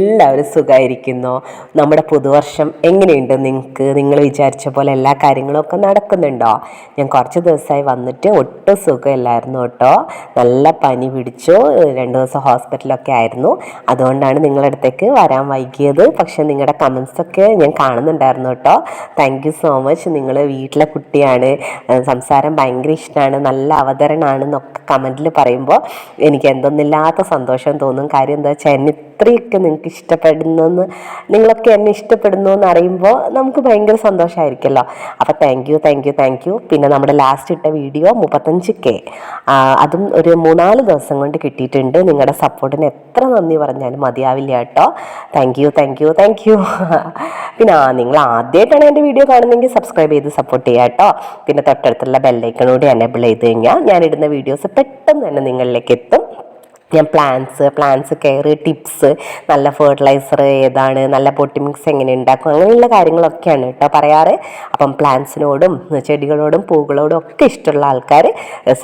എല്ലാവരും സുഖമായിരിക്കുന്നു. നമ്മുടെ പുതുവർഷം എങ്ങനെയുണ്ട് നിങ്ങൾക്ക്? നിങ്ങൾ വിചാരിച്ച പോലെ എല്ലാ കാര്യങ്ങളും ഒക്കെ നടക്കുന്നുണ്ടോ? ഞാൻ കുറച്ച് ദിവസമായി വന്നിട്ട് ഒട്ടും സുഖമില്ലായിരുന്നു കേട്ടോ. നല്ല പനി പിടിച്ചു, 2 ദിവസം ഹോസ്പിറ്റലൊക്കെ ആയിരുന്നു. അതുകൊണ്ടാണ് നിങ്ങളുടെ അടുത്തേക്ക് വരാൻ വൈകിയത്. പക്ഷെ നിങ്ങളുടെ കമൻസൊക്കെ ഞാൻ കാണുന്നുണ്ടായിരുന്നു കേട്ടോ. Thank you so much. നിങ്ങൾ വീട്ടിലെ കുട്ടിയാണ്, സംസാരം ഭയങ്കര ഇഷ്ടമാണ്, നല്ല അവതരണമാണെന്നൊക്കെ കമൻറ്റിൽ പറയുമ്പോൾ എനിക്ക് എന്തൊന്നില്ലാത്ത സന്തോഷം തോന്നും. കാര്യം എന്താ വെച്ചാൽ എന്നെ ഇത്രയൊക്കെ നിങ്ങൾക്ക് ഇഷ്ടപ്പെടുന്നെന്ന്, നിങ്ങളൊക്കെ എന്നെ ഇഷ്ടപ്പെടുന്നു എന്ന് അറിയുമ്പോൾ നമുക്ക് ഭയങ്കര സന്തോഷമായിരിക്കുമല്ലോ. അപ്പോൾ താങ്ക് യു. പിന്നെ നമ്മുടെ ലാസ്റ്റ് ഇട്ട വീഡിയോ 35K, അതും ഒരു 3-4 ദിവസം കൊണ്ട് കിട്ടിയിട്ടുണ്ട്. നിങ്ങളുടെ സപ്പോർട്ടിന് എത്ര നന്ദി പറഞ്ഞാലും മതിയാവില്ല കേട്ടോ. Thank you. പിന്നെ നിങ്ങൾ ആദ്യമായിട്ടാണ് എൻ്റെ വീഡിയോ കാണുന്നതെങ്കിൽ സബ്സ്ക്രൈബ് ചെയ്ത് സപ്പോർട്ട് ചെയ്യുക കേട്ടോ. പിന്നെ തൊട്ടടുത്തുള്ള ബെല്ലൈക്കണോട് എനേബിൾ ചെയ്ത് കഴിഞ്ഞാൽ ഞാനിടുന്ന വീഡിയോസ് പെട്ടെന്ന് തന്നെ നിങ്ങളിലേക്ക് എത്തും. ഞാൻ പ്ലാന്റ്സ് കെയർ ടിപ്സ്, നല്ല ഫെർട്ടിലൈസർ ഏതാണ്, നല്ല പൊട്ടി മിക്സ് എങ്ങനെ ഉണ്ടാക്കും, അങ്ങനെയുള്ള കാര്യങ്ങളൊക്കെയാണ് കേട്ടോ പറയാറ്. അപ്പം പ്ലാന്റ്സിനോടും ചെടികളോടും പൂക്കളോടും ഒക്കെ ഇഷ്ടമുള്ള ആൾക്കാർ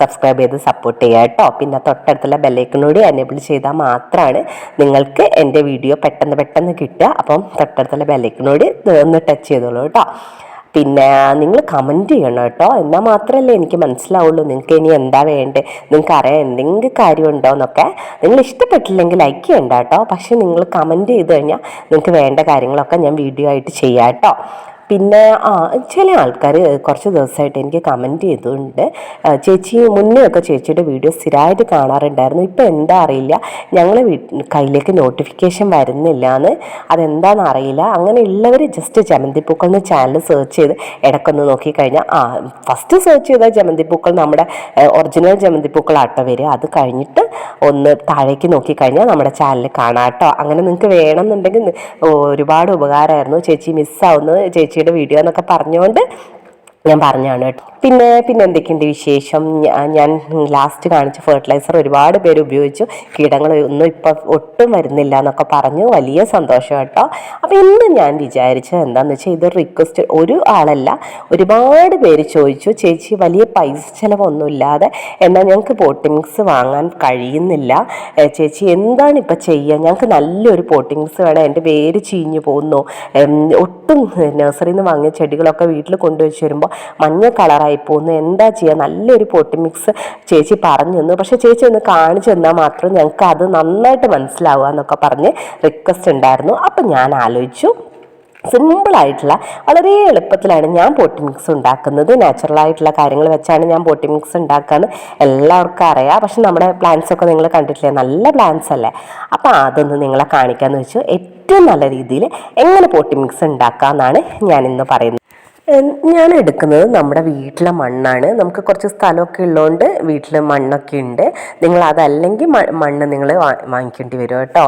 സബ്സ്ക്രൈബ് ചെയ്ത് സപ്പോർട്ട് ചെയ്യുക കേട്ടോ. പിന്നെ തൊട്ടടുത്തുള്ള ബെല്ലൈക്കനോട് എനേബിൾ ചെയ്താൽ മാത്രമാണ് നിങ്ങൾക്ക് എൻ്റെ വീഡിയോ പെട്ടെന്ന് കിട്ടുക. അപ്പം തൊട്ടടുത്തുള്ള ബെല്ലൈക്കനോട് ഒന്ന് ടച്ച് ചെയ്തോളൂ കേട്ടോ. പിന്നെ നിങ്ങൾ കമൻറ്റ് ചെയ്യണം കേട്ടോ. എന്നാൽ മാത്രമല്ലേ എനിക്ക് മനസ്സിലാവുള്ളൂ നിങ്ങൾക്ക് ഇനി എന്താ വേണ്ടത്, നിങ്ങൾക്ക് അറിയാൻ എന്തെങ്കിലും കാര്യമുണ്ടോ എന്നൊക്കെ. നിങ്ങൾ ഇഷ്ടപ്പെട്ടില്ലെങ്കിൽ ലൈക്ക് ചെയ്യണ്ട കേട്ടോ. പക്ഷേ നിങ്ങൾ കമൻറ്റ് ചെയ്ത് കഴിഞ്ഞാൽ നിങ്ങൾക്ക് വേണ്ട കാര്യങ്ങളൊക്കെ ഞാൻ വീഡിയോ ആയിട്ട് ചെയ്യാം കേട്ടോ. പിന്നെ ചില ആൾക്കാർ കുറച്ച് ദിവസമായിട്ട് എനിക്ക് കമൻറ്റ് ചെയ്തിട്ടുണ്ട്, ചേച്ചി മുന്നേ ഒക്കെ ചേച്ചിയുടെ വീഡിയോ സ്ഥിരമായിട്ട് കാണാറുണ്ടായിരുന്നു, ഇപ്പോൾ എന്താ അറിയില്ല ഞങ്ങളെ കയ്യിലേക്ക് നോട്ടിഫിക്കേഷൻ വരുന്നില്ല എന്ന്. അതെന്താണെന്ന് അറിയില്ല. അങ്ങനെയുള്ളവർ ജസ്റ്റ് ജമന്തിപ്പൂക്കൾ എന്ന് ചാനൽ സെർച്ച് ചെയ്ത് ഇടയ്ക്കൊന്ന് നോക്കിക്കഴിഞ്ഞാൽ ഫസ്റ്റ് സെർച്ച് ചെയ്താൽ ജമന്തിപ്പൂക്കൾ നമ്മുടെ ഒറിജിനൽ ജമന്തിപ്പൂക്കളാട്ടോ വരിക. അത് കഴിഞ്ഞിട്ട് ഒന്ന് താഴേക്ക് നോക്കിക്കഴിഞ്ഞാൽ നമ്മുടെ ചാനൽ കാണാം കേട്ടോ. അങ്ങനെ നിങ്ങൾക്ക് വേണമെന്നുണ്ടെങ്കിൽ ഒരുപാട് ഉപകാരമായിരുന്നു. ചേച്ചി മിസ്സാവുന്നു ചേച്ചിയുടെ വീഡിയോ എന്നൊക്കെ പറഞ്ഞുകൊണ്ട് ഞാൻ പറഞ്ഞാണ് കേട്ടോ. പിന്നെ എന്തൊക്കെയുണ്ട് വിശേഷം? ഞാൻ ലാസ്റ്റ് കാണിച്ച ഫെർട്ടിലൈസർ ഒരുപാട് പേര് ഉപയോഗിച്ചു, കീടങ്ങളൊന്നും ഇപ്പം ഒട്ടും വരുന്നില്ല എന്നൊക്കെ പറഞ്ഞു. വലിയ സന്തോഷം കേട്ടോ. അപ്പോൾ ഇന്ന് ഞാൻ വിചാരിച്ചത് എന്താണെന്ന് വെച്ചാൽ, ഇതൊരു റിക്വസ്റ്റ്, ഒരു ആളല്ല ഒരുപാട് പേര് ചോദിച്ചു, ചേച്ചി വലിയ പൈസ ചിലവൊന്നുമില്ലാതെ എന്നാൽ ഞങ്ങൾക്ക് പോട്ടി മിക്സ് വാങ്ങാൻ കഴിയുന്നില്ല, ചേച്ചി എന്താണ് ഇപ്പം ചെയ്യുക, ഞങ്ങൾക്ക് നല്ലൊരു പോട്ടി മിക്സ് വേണം, എൻ്റെ വേര് ചീഞ്ഞു പോകുന്നു, ഒട്ടും നഴ്സറിയിൽ നിന്ന് വാങ്ങിയ ചെടികളൊക്കെ വീട്ടിൽ കൊണ്ടുവച്ച് വരുമ്പോൾ മഞ്ഞ കളറായി പോകുന്നു, എന്താ ചെയ്യുക, നല്ലൊരു പോട്ടി മിക്സ് ചേച്ചി പറഞ്ഞു തന്നു, പക്ഷേ ചേച്ചി ഒന്ന് കാണിച്ചു തന്നാൽ മാത്രം ഞങ്ങൾക്ക് അത് നന്നായിട്ട് മനസ്സിലാവുക എന്നൊക്കെ പറഞ്ഞ് റിക്വസ്റ്റ് ഉണ്ടായിരുന്നു. അപ്പം ഞാൻ ആലോചിച്ചു, സിമ്പിളായിട്ടുള്ള വളരെ എളുപ്പത്തിലാണ് ഞാൻ പോട്ടി മിക്സ് ഉണ്ടാക്കുന്നത്. നാച്ചുറലായിട്ടുള്ള കാര്യങ്ങൾ വെച്ചാണ് ഞാൻ പോട്ടി മിക്സ് ഉണ്ടാക്കാന്ന് എല്ലാവർക്കും അറിയാം. പക്ഷെ നമ്മുടെ പ്ലാന്റ്സൊക്കെ നിങ്ങൾ കണ്ടിട്ടില്ലേ, നല്ല പ്ലാന്റ്സ് അല്ലേ. അപ്പോൾ അതൊന്ന് നിങ്ങളെ കാണിക്കാമെന്ന് വെച്ചു. ഏറ്റവും നല്ല രീതിയിൽ എങ്ങനെ പോട്ടി മിക്സ് ഉണ്ടാക്കാമെന്നാണ് ഞാനിന്ന് പറയുന്നത്. ഞാൻ എടുക്കുന്നത് നമ്മുടെ വീട്ടിലെ മണ്ണാണ്. നമുക്ക് കുറച്ച് സ്ഥലമൊക്കെ ഉള്ളതുകൊണ്ട് വീട്ടിൽ മണ്ണൊക്കെ ഉണ്ട്. നിങ്ങൾ അതല്ലെങ്കിൽ മണ്ണ് നിങ്ങൾ വാങ്ങിക്കേണ്ടി വരും കേട്ടോ.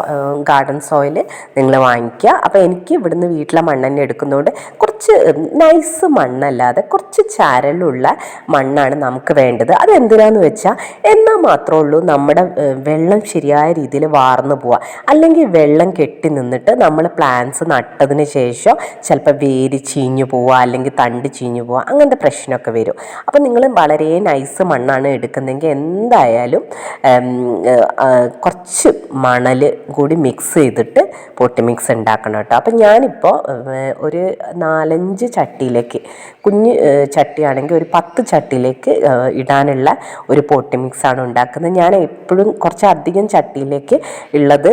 ഗാർഡൻ സോയിൽ നിങ്ങൾ വാങ്ങിക്കുക. അപ്പോൾ എനിക്ക് ഇവിടുന്ന് വീട്ടിലെ മണ്ണ് തന്നെ എടുക്കുന്നതുകൊണ്ട് കുറച്ച് നൈസ് മണ്ണല്ലാതെ കുറച്ച് ചരലുള്ള മണ്ണാണ് നമുക്ക് വേണ്ടത്. അതെന്തിനാന്ന് വെച്ചാൽ എന്നാൽ മാത്രമേ ഉള്ളൂ നമ്മുടെ വെള്ളം ശരിയായ രീതിയിൽ വാർന്നു പോവുക. അല്ലെങ്കിൽ വെള്ളം കെട്ടി നിന്നിട്ട് നമ്മൾ പ്ലാന്റ്സ് നട്ടതിന് ശേഷം ചിലപ്പോൾ വേര് ചീഞ്ഞു പോവുക, അല്ലെങ്കിൽ തണ്ട് ചീഞ്ഞു പോവുക, അങ്ങനത്തെ പ്രശ്നമൊക്കെ വരും. അപ്പം നിങ്ങൾ വളരെ നൈസ് മണ്ണാണ് എടുക്കുന്നതെങ്കിൽ എന്തായാലും കുറച്ച് മണൽ കൂടി മിക്സ് ചെയ്തിട്ട് പൊട്ടി മിക്സ് ഉണ്ടാക്കണം കേട്ടോ. അപ്പം ഞാനിപ്പോൾ ഒരു 4-5 ചട്ടിയിലേക്ക്, കുഞ്ഞ് ചട്ടിയാണെങ്കിൽ ഒരു 10 ചട്ടിയിലേക്ക് ഇടാനുള്ള ഒരു പൊട്ടി മിക്സാണ് ഉണ്ടാക്കുന്നത്. ഞാൻ എപ്പോഴും കുറച്ചധികം ചട്ടിയിലേക്ക് ഉള്ളത്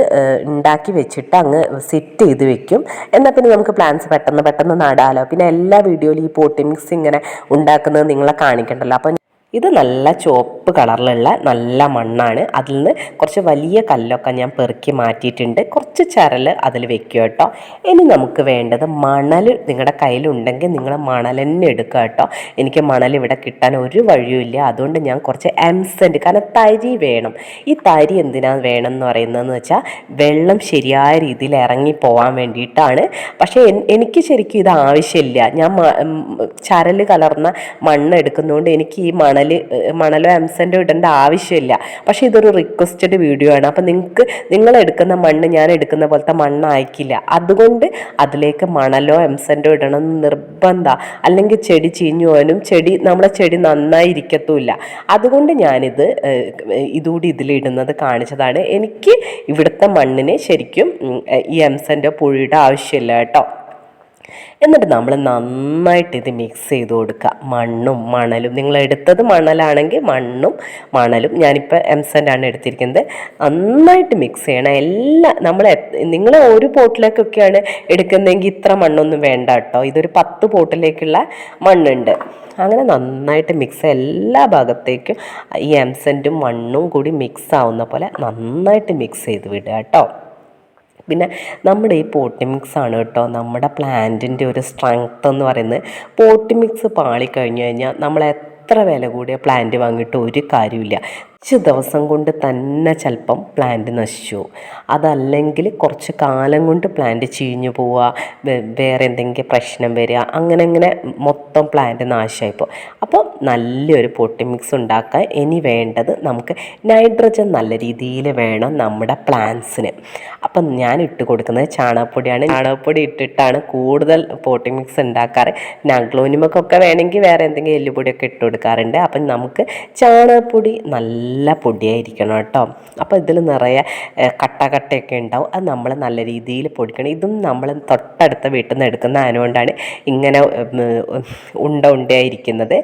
ഉണ്ടാക്കി വെച്ചിട്ട് അങ്ങ് സെറ്റ് ചെയ്ത് വെക്കും. എന്നാൽ പിന്നെ നമുക്ക് പ്ലാന്റ്സ് പെട്ടെന്ന് നടാലോ. പിന്നെ എല്ലാ വീഡിയോയിലും ഈ പോട്ടി മിക്സ് ഇങ്ങനെ ഉണ്ടാക്കുന്നത് നിങ്ങളെ കാണിക്കണ്ടല്ലോ. അപ്പം ഇത് നല്ല ചുവപ്പ് കളറിലുള്ള നല്ല മണ്ണാണ്. അതിൽ നിന്ന് കുറച്ച് വലിയ കല്ലൊക്കെ ഞാൻ പെറുക്കി മാറ്റിയിട്ടുണ്ട്. കുറച്ച് ചരൽ അതിൽ വെക്കുക കേട്ടോ. ഇനി നമുക്ക് വേണ്ടത് മണൽ. നിങ്ങളുടെ കയ്യിലുണ്ടെങ്കിൽ നിങ്ങൾ മണൽ തന്നെ എടുക്കുക കേട്ടോ. എനിക്ക് മണൽ ഇവിടെ കിട്ടാൻ ഒരു വഴിയുമില്ല. അതുകൊണ്ട് ഞാൻ കുറച്ച് എംസെൻറ്റ്, കാരണം തരി വേണം. ഈ തരി എന്തിനാണ് വേണമെന്ന് പറയുന്നതെന്ന് വെച്ചാൽ വെള്ളം ശരിയായ രീതിയിൽ ഇറങ്ങി പോകാൻ വേണ്ടിയിട്ടാണ്. പക്ഷേ എനിക്ക് ശരിക്കും ഇത് ആവശ്യമില്ല. ഞാൻ ചരൽ കലർന്ന മണ്ണ് എടുക്കുന്നതുകൊണ്ട് എനിക്ക് ഈ മണൽ മണലോ എംസൻഡോ ഇടേണ്ട ആവശ്യമില്ല. പക്ഷേ ഇതൊരു റിക്വസ്റ്റഡ് വീഡിയോ ആണ്. അപ്പം നിങ്ങൾ എടുക്കുന്ന മണ്ണ് ഞാൻ എടുക്കുന്ന പോലത്തെ മണ്ണായിരിക്കില്ല. അതുകൊണ്ട് അതിലേക്ക് മണലോ എംസൻഡോ ഇടണം എന്ന് നിർബന്ധം. അല്ലെങ്കിൽ ചെടി ചീഞ്ഞു പോകാനും നമ്മളെ ചെടി നന്നായി ഇരിക്കത്തുമില്ല. അതുകൊണ്ട് ഞാനിത് ഇതുകൂടി ഇതിലിടുന്നത് കാണിച്ചതാണ്. എനിക്ക് ഇവിടുത്തെ മണ്ണിന് ശരിക്കും ഈ എംസൻഡോ പുഴിയുടെ ആവശ്യമില്ല കേട്ടോ. എന്നിട്ട് നമ്മൾ നന്നായിട്ട് ഇത് മിക്സ് ചെയ്ത് കൊടുക്കുക. മണ്ണും മണലും, നിങ്ങൾ എടുത്തത് മണലാണെങ്കിൽ മണ്ണും മണലും, ഞാനിപ്പോൾ എംസൻഡാണ് എടുത്തിരിക്കുന്നത്, നന്നായിട്ട് മിക്സ് ചെയ്യണം. നിങ്ങൾ ഒരു പോട്ടിലേക്കൊക്കെയാണ് എടുക്കുന്നതെങ്കിൽ ഇത്ര മണ്ണൊന്നും വേണ്ട കേട്ടോ. ഇതൊരു 10 പോട്ടിലേക്കുള്ള മണ്ണുണ്ട്. അങ്ങനെ നന്നായിട്ട് മിക്സ് എല്ലാ ഭാഗത്തേക്കും ഈ എംസൻഡും മണ്ണും കൂടി മിക്സ് ആവുന്ന പോലെ നന്നായിട്ട് മിക്സ് ചെയ്ത് വിടുക കേട്ടോ. പിന്നെ നമ്മുടെ ഈ പോട്ടി മിക്സ് ആണ് കേട്ടോ നമ്മുടെ പ്ലാന്റിൻ്റെ ഒരു സ്ട്രെങ്ത് എന്ന് പറയുന്നത്. പോട്ടി മിക്സ് പാളിക്കഴിഞ്ഞു കഴിഞ്ഞാൽ നമ്മൾ എത്ര വില കൂടിയ പ്ലാന്റ് വാങ്ങിയിട്ട് ഒരു കാര്യമില്ല. കുറച്ച് ദിവസം കൊണ്ട് തന്നെ ചിലപ്പം പ്ലാന്റ് നശിച്ചു, അതല്ലെങ്കിൽ കുറച്ച് കാലം കൊണ്ട് പ്ലാന്റ് ചീഞ്ഞു പോവുക, വേറെ എന്തെങ്കിലും പ്രശ്നം വരിക, അങ്ങനെ മൊത്തം പ്ലാന്റ് നാശമായിപ്പോൾ. അപ്പോൾ നല്ലൊരു പോട്ടി മിക്സ് ഉണ്ടാക്കാൻ ഇനി വേണ്ടത് നമുക്ക് നൈട്രജൻ നല്ല രീതിയിൽ വേണം നമ്മുടെ പ്ലാന്റ്സിന്. അപ്പം ഞാൻ ഇട്ട് കൊടുക്കുന്നത് ചാണകപ്പൊടിയാണ്. ചാണകപ്പൊടി ഇട്ടിട്ടാണ് കൂടുതൽ പോട്ടി മിക്സ് ഉണ്ടാക്കാറ്. അഗ്ലോനിമക്കൊക്കെ വേണമെങ്കിൽ വേറെ എന്തെങ്കിലും എല്ലുപൊടിയൊക്കെ ഇട്ട് കൊടുക്കാറുണ്ട്. അപ്പം നമുക്ക് ചാണകപ്പൊടി നല്ല പൊടിയായിരിക്കണം കേട്ടോ. അപ്പോൾ ഇതിൽ നിറയെ കട്ടയൊക്കെ ഉണ്ടാവും. അത് നമ്മൾ നല്ല രീതിയിൽ പൊടിക്കണം. ഇതും നമ്മൾ തൊട്ടടുത്ത വീട്ടിൽ നിന്ന് എടുക്കുന്ന അതിനുകൊണ്ടാണ് ഇങ്ങനെ ഉണ്ടയായിരിക്കുന്നത്.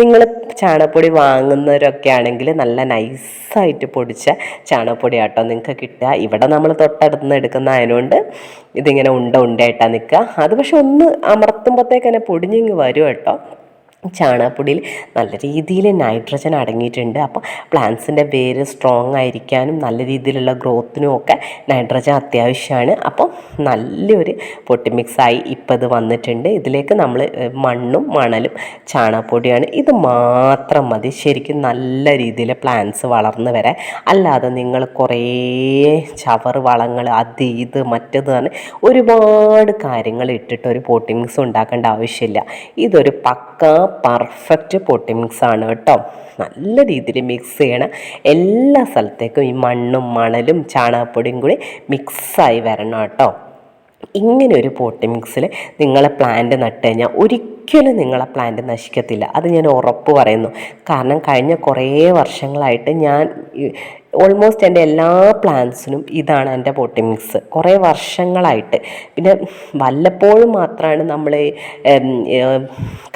നിങ്ങൾ ചാണകപ്പൊടി വാങ്ങുന്നവരൊക്കെ ആണെങ്കിൽ നല്ല നൈസായിട്ട് പൊടിച്ച ചാണകപ്പൊടി ആട്ടോ നിങ്ങൾക്ക് കിട്ടുക. ഇവിടെ നമ്മൾ തൊട്ടടുത്ത് നിന്ന് എടുക്കുന്ന അതിനുകൊണ്ട് ഇതിങ്ങനെ ഉണ്ടയായിട്ടാണ് നിൽക്കുക. അത് പക്ഷെ ഒന്ന് അമർത്തുമ്പോഴത്തേക്ക് തന്നെ പൊടിഞ്ഞിങ്ങ് വരും കേട്ടോ. ചാണകപ്പൊടിയിൽ നല്ല രീതിയിൽ നൈട്രജൻ അടങ്ങിയിട്ടുണ്ട്. അപ്പോൾ പ്ലാന്റ്സിൻ്റെ വേര് സ്ട്രോങ് ആയിരിക്കാനും നല്ല രീതിയിലുള്ള ഗ്രോത്തിനും ഒക്കെ നൈട്രജൻ അത്യാവശ്യമാണ്. അപ്പോൾ നല്ലൊരു പൊട്ടി മിക്സായി ഇപ്പോൾ ഇത് വന്നിട്ടുണ്ട്. ഇതിലേക്ക് നമ്മൾ മണ്ണും മണലും ചാണകപ്പൊടിയാണ്, ഇത് മാത്രം മതി ശരിക്കും നല്ല രീതിയിൽ പ്ലാന്റ്സ് വളർന്നു വരാൻ. അല്ലാതെ നിങ്ങൾ കുറേ ചവർ വളങ്ങൾ അത് ഇത് മറ്റേത് പറഞ്ഞ് ഒരുപാട് കാര്യങ്ങൾ ഇട്ടിട്ട് ഒരു പോട്ടി മിക്സ് ഉണ്ടാക്കേണ്ട ആവശ്യമില്ല. ഇതൊരു പെർഫെക്റ്റ് പോട്ടി മിക്സ് ആണ് കേട്ടോ. നല്ല രീതിയിൽ മിക്സ് ചെയ്യണം. എല്ലാ സ്ഥലത്തേക്കും ഈ മണ്ണും മണലും ചാണകപ്പൊടിയും കൂടി മിക്സായി വരണം കേട്ടോ. ഇങ്ങനെ ഒരു പോട്ടി മിക്സിൽ നിങ്ങളെ പ്ലാന്റ് നട്ട് കഴിഞ്ഞാൽ ഒരിക്കലും നിങ്ങളെ പ്ലാന്റ് നശിക്കത്തില്ല. അത് ഞാൻ ഉറപ്പ് പറയുന്നു. കാരണം കഴിഞ്ഞ കുറേ വർഷങ്ങളായിട്ട് ഞാൻ ഓൾമോസ്റ്റ് എൻ്റെ എല്ലാ പ്ലാന്റ്സിനും ഇതാണ് എൻ്റെ പോട്ടി മിക്സ്, കുറേ വർഷങ്ങളായിട്ട്. പിന്നെ വല്ലപ്പോഴും മാത്രമാണ് നമ്മൾ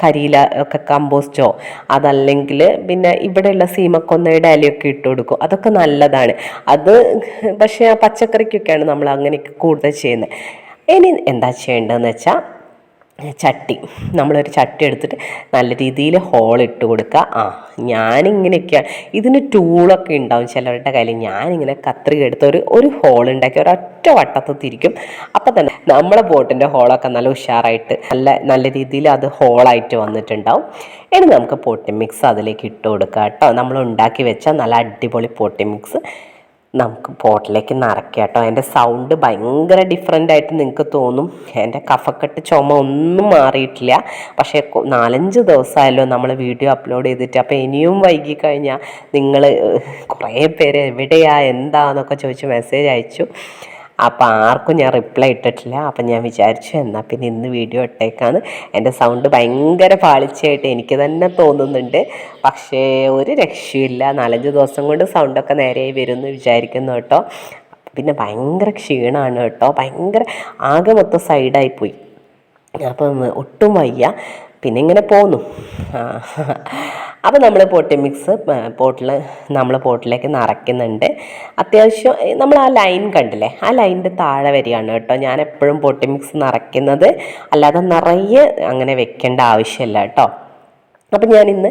കരിയില ഒക്കെ കമ്പോസ്റ്റോ അതല്ലെങ്കിൽ പിന്നെ ഇവിടെയുള്ള സീമക്കൊന്നയുടെ ഇലയൊക്കെ ഇട്ട് കൊടുക്കും. അതൊക്കെ നല്ലതാണ്. അത് പക്ഷേ പച്ചക്കറിക്കൊക്കെയാണ് നമ്മൾ അങ്ങനെയൊക്കെ കൂടുതൽ ചെയ്യുന്നത്. ഇനി എന്താ ചെയ്യേണ്ടതെന്ന് വെച്ചാൽ നമ്മളൊരു ചട്ടി എടുത്തിട്ട് നല്ല രീതിയിൽ ഹോളിട്ട് കൊടുക്കുക. ഞാനിങ്ങനെയൊക്കെയാണ്. ഇതിന് ടൂളൊക്കെ ഉണ്ടാവും ചിലവരുടെ കയ്യിൽ. ഞാനിങ്ങനെ കത്രിക എടുത്ത് ഒരു ഹോൾ ഉണ്ടാക്കി ഒരൊറ്റ വട്ടത്ത് തിരിക്കും. അപ്പം തന്നെ നമ്മളെ ബോട്ടിൻ്റെ ഹോളൊക്കെ നല്ല ഉഷാറായിട്ട് നല്ല രീതിയിൽ അത് ഹോളായിട്ട് വന്നിട്ടുണ്ടാവും. ഇനി നമുക്ക് പോട്ടി മിക്സ് അതിലേക്ക് ഇട്ട് കൊടുക്കുക കേട്ടോ. നമ്മൾ ഉണ്ടാക്കി വെച്ച നല്ല അടിപൊളി പോട്ടി മിക്സ് നമുക്ക് പോട്ടിലേക്ക് നിറയ്ക്കാം കേട്ടോ. എൻ്റെ സൗണ്ട് ഭയങ്കര ഡിഫറെൻ്റ് ആയിട്ട് നിങ്ങൾക്ക് തോന്നും. എൻ്റെ കഫക്കെട്ട് ചുമ ഒന്നും മാറിയിട്ടില്ല. പക്ഷേ 4-5 ദിവസമായല്ലോ നമ്മൾ വീഡിയോ അപ്ലോഡ് ചെയ്തിട്ട്. അപ്പോൾ ഇനിയും വൈകിക്കഴിഞ്ഞാൽ നിങ്ങൾ കുറേ പേര് എവിടെയാ എന്താന്നൊക്കെ ചോദിച്ച് മെസ്സേജ് അയച്ചു. അപ്പോൾ ആർക്കും ഞാൻ റിപ്ലൈ ഇട്ടിട്ടില്ല. അപ്പം ഞാൻ വിചാരിച്ചു എന്നാൽ പിന്നെ ഇന്ന് വീഡിയോ ഇട്ടേക്കാന്ന്. എൻ്റെ സൗണ്ട് ഭയങ്കര പാളിച്ചയായിട്ട് എനിക്ക് തന്നെ തോന്നുന്നുണ്ട്. പക്ഷേ ഒരു രക്ഷയില്ല. 4-5 ദിവസം കൊണ്ട് സൗണ്ടൊക്കെ നേരെയായി വരുമെന്ന് വിചാരിക്കുന്നു കേട്ടോ. പിന്നെ ഭയങ്കര ക്ഷീണമാണ് കേട്ടോ. ഭയങ്കര ആകെ മൊത്തം സൈഡായിപ്പോയി. അപ്പം ഒട്ടും വയ്യ. പിന്നെ ഇങ്ങനെ പോന്നു. അപ്പോൾ നമ്മൾ പോട്ടി മിക്സ് പോട്ടിലേക്ക് നിറയ്ക്കുന്നുണ്ട്. അത്യാവശ്യം നമ്മൾ ആ ലൈൻ കണ്ടില്ലേ, ആ ലൈനിൻ്റെ താഴെ വരികയാണ് കേട്ടോ ഞാൻ എപ്പോഴും പോട്ടി മിക്സ് നിറയ്ക്കുന്നത്. അല്ലാതെ നിറയെ അങ്ങനെ വെക്കേണ്ട ആവശ്യമില്ല കേട്ടോ. അപ്പം ഞാനിന്ന്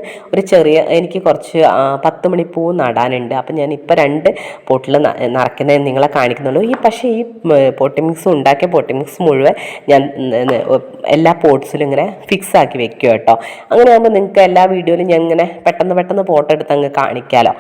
എനിക്ക് കുറച്ച് 10 മണിപ്പൂ നടാനുണ്ട്. അപ്പം ഞാനിപ്പോൾ 2 പോട്ടിൽ നിറയ്ക്കുന്നത് നിങ്ങളെ കാണിക്കുന്നുള്ളൂ. പക്ഷേ ഈ പോട്ടി മിക്സ് ഉണ്ടാക്കിയ പോട്ടി മിക്സ് മുഴുവൻ ഞാൻ എല്ലാ പോട്ട്സിലും ഇങ്ങനെ ഫിക്സ് ആക്കി വെക്കുക കേട്ടോ. അങ്ങനെ ആകുമ്പോൾ നിങ്ങൾക്ക് എല്ലാ വീഡിയോയിലും ഞാൻ ഇങ്ങനെ പെട്ടെന്ന് ഫോട്ടോ എടുത്ത് അങ്ങ് കാണിക്കാമല്ലോ.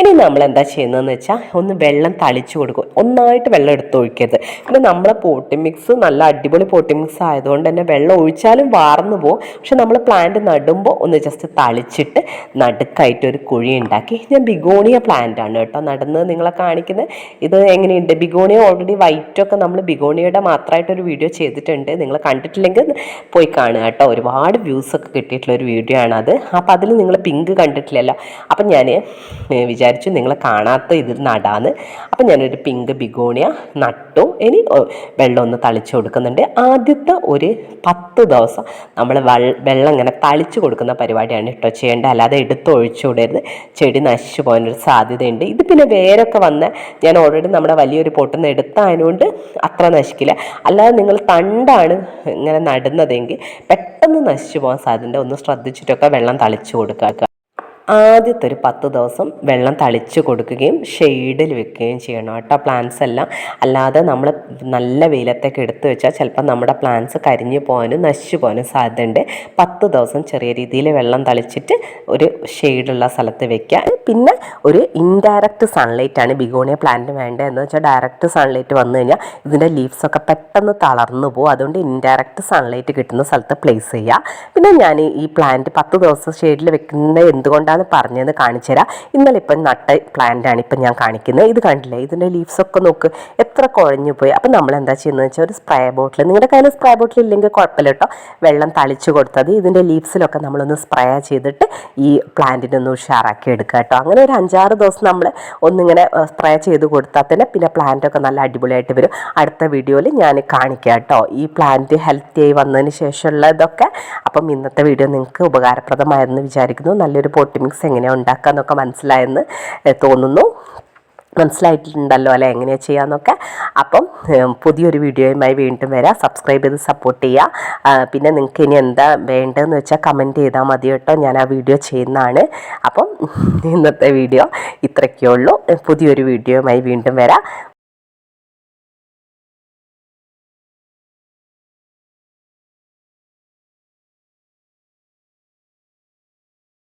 ഇനി നമ്മൾ എന്താ ചെയ്യുന്നതെന്ന് വെച്ചാൽ ഒന്ന് വെള്ളം തളിച്ചു കൊടുക്കും. ഒന്നായിട്ട് വെള്ളം എടുത്തൊഴിക്കരുത്. പിന്നെ നമ്മളെ പോട്ടി മിക്സ് നല്ല അടിപൊളി പോട്ടി മിക്സ് ആയതുകൊണ്ട് തന്നെ വെള്ളം ഒഴിച്ചാലും വാർന്നു പോകും. പക്ഷെ നമ്മൾ പ്ലാന്റ് നടുമ്പോൾ ഒന്ന് ജസ്റ്റ് തളിച്ചിട്ട് നടുക്കായിട്ട് ഒരു കുഴി ഉണ്ടാക്കി. ഞാൻ ബിഗോണിയ പ്ലാന്റ് ആണ് കേട്ടോ നടുന്നത് നിങ്ങളെ കാണിക്കുന്നത്. ഇത് എങ്ങനെയുണ്ട്, ബിഗോണിയ ഓൾറെഡി വൈറ്റൊക്കെ നമ്മൾ ബിഗോണിയയുടെ മാത്രമായിട്ടൊരു വീഡിയോ ചെയ്തിട്ടുണ്ട്. നിങ്ങൾ കണ്ടിട്ടില്ലെങ്കിൽ പോയി കാണുക കേട്ടോ. ഒരുപാട് വ്യൂസൊക്കെ കിട്ടിയിട്ടുള്ളൊരു വീഡിയോ ആണത്. അപ്പോൾ അതിൽ നിങ്ങൾ പിങ്ക് കണ്ടിട്ടില്ലല്ലോ. അപ്പം ഞാൻ വിചാരിച്ചു നിങ്ങൾ കാണാത്ത ഇതിൽ നടാന്ന്. അപ്പം ഞാനൊരു പിങ്ക് ബിഗോണിയ നട്ടു. ഇനി വെള്ളം ഒന്ന് തളിച്ചു കൊടുക്കുന്നുണ്ട്. ആദ്യത്തെ ഒരു 10 ദിവസം നമ്മൾ വെള്ളം ഇങ്ങനെ തളിച്ചു കൊടുക്കുന്ന പരിപാടിയാണ് കേട്ടോ ചെയ്യേണ്ടത്. അല്ലാതെ എടുത്തൊഴിച്ചു വിടരുത്, ചെടി നശിച്ചു പോകാനൊരു സാധ്യതയുണ്ട്. ഇത് പിന്നെ വേരൊക്കെ വന്ന് ഞാൻ ഓൾറെഡി നമ്മുടെ വലിയൊരു പൊട്ടിൽ നിന്ന് എടുത്തതിനുകൊണ്ട് അത്ര നശിക്കില്ല. അല്ലാതെ നിങ്ങൾ തണ്ടാണ് ഇങ്ങനെ നടുന്നതെങ്കിൽ പെട്ടെന്ന് നശിച്ചു പോകാൻ സാധ്യത. ഒന്ന് ശ്രദ്ധിച്ചിട്ടൊക്കെ വെള്ളം തളിച്ചു കൊടുക്കുക. ആദ്യത്തെ ഒരു 10 ദിവസം വെള്ളം തളിച്ച് കൊടുക്കുകയും ഷെയ്ഡിൽ വെക്കുകയും ചെയ്യണം കേട്ടോ പ്ലാന്റ്സ് എല്ലാം. അല്ലാതെ നമ്മൾ നല്ല വെയിലത്തേക്ക് എടുത്തു വെച്ചാൽ ചിലപ്പോൾ നമ്മുടെ പ്ലാന്റ്സ് കരിഞ്ഞു പോകാനും നശിച്ചു പോകാനും സാധ്യതയുണ്ട്. 10 ദിവസം ചെറിയ രീതിയിൽ വെള്ളം തളിച്ചിട്ട് ഒരു ഷെയ്ഡുള്ള സ്ഥലത്ത് വെക്കുക. പിന്നെ ഒരു ഇൻഡയറക്റ്റ് സൺലൈറ്റാണ് ബിഗോണിയ പ്ലാന്റിന് വേണ്ടത്. എന്ന് വെച്ചാൽ ഡയറക്റ്റ് സൺലൈറ്റ് വന്നു കഴിഞ്ഞാൽ ഇതിൻ്റെ ലീവ്സൊക്കെ പെട്ടെന്ന് തളർന്നു പോകും. അതുകൊണ്ട് ഇൻഡയറക്റ്റ് സൺലൈറ്റ് കിട്ടുന്ന സ്ഥലത്ത് പ്ലേസ് ചെയ്യുക. പിന്നെ ഞാൻ ഈ പ്ലാന്റ് 10 ദിവസം ഷെയ്ഡിൽ വെക്കുന്നത് എന്തുകൊണ്ടാണ് പറഞ്ഞത് കാണിച്ചു തരാം. ഇന്നലെ ഇപ്പം നട്ട പ്ലാന്റാണ് ഇപ്പം ഞാൻ കാണിക്കുന്നത്. ഇത് കണ്ടില്ലേ, ഇതിൻ്റെ ലീവ്സൊക്കെ നോക്ക് എത്ര കുഴഞ്ഞു പോയി. അപ്പം നമ്മൾ എന്താ ചെയ്യുന്നത് വെച്ചാൽ ഒരു സ്പ്രേ ബോട്ടിൽ, നിങ്ങളുടെ കയ്യിൽ സ്പ്രേ ബോട്ടിൽ ഇല്ലെങ്കിൽ കുഴപ്പമില്ല കേട്ടോ, വെള്ളം തളിച്ചു കൊടുത്തത് ഇതിൻ്റെ ലീവ്സിലൊക്കെ നമ്മളൊന്ന് സ്പ്രേ ചെയ്തിട്ട് ഈ പ്ലാന്റിനൊന്ന് ഉഷാറാക്കി എടുക്കുക കേട്ടോ. അങ്ങനെ ഒരു 5-6 ദിവസം നമ്മൾ ഒന്നിങ്ങനെ സ്പ്രേ ചെയ്ത് കൊടുത്താൽ തന്നെ പിന്നെ പ്ലാന്റൊക്കെ നല്ല അടിപൊളിയായിട്ട് വരും. അടുത്ത വീഡിയോയിൽ ഞാൻ കാണിക്കാം കേട്ടോ ഈ പ്ലാന്റ് ഹെൽത്തിയായി വന്നതിന് ശേഷമുള്ള ഇതൊക്കെ. അപ്പം ഇന്നത്തെ വീഡിയോ നിങ്ങൾക്ക് ഉപകാരപ്രദമായെന്ന് വിചാരിക്കുന്നു. നല്ലൊരു പോട്ടി മിക്സ് എങ്ങനെയാണ് ഉണ്ടാക്കാമെന്നൊക്കെ മനസ്സിലായെന്ന് തോന്നുന്നു. മനസ്സിലായിട്ടുണ്ടല്ലോ അല്ലേ എങ്ങനെയാണ് ചെയ്യാമെന്നൊക്കെ. അപ്പം പുതിയൊരു വീഡിയോയുമായി വീണ്ടും വരാം. സബ്സ്ക്രൈബ് ചെയ്ത് സപ്പോർട്ട് ചെയ്യുക. പിന്നെ നിങ്ങൾക്ക് ഇനി എന്താ വേണ്ടതെന്ന് വെച്ചാൽ കമൻറ്റ് ചെയ്താൽ മതി കേട്ടോ, ഞാൻ ആ വീഡിയോ ചെയ്യുന്നതാണ്. അപ്പം ഇന്നത്തെ വീഡിയോ ഇത്രയൊക്കെ ഉള്ളൂ. പുതിയൊരു വീഡിയോയുമായി വീണ്ടും വരാം.